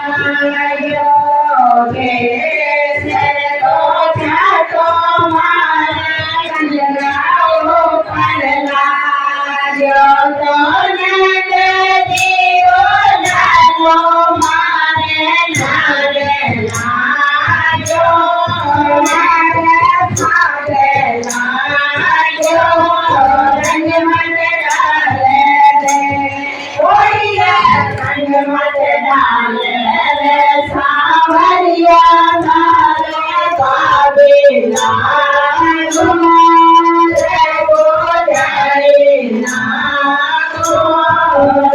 आयो गे से तो जातो मारे कंजराओ पड़ला जो तो नंद जीवो जातो मारे नारे लाजो मारे फादे लाजो रंग मन डाले रे ओया रंग मन डाले रे सावरिया नारे बाबेला गुमारे गोजाई ना गो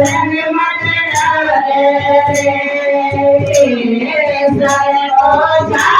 रंग मन डाले रे सर ओ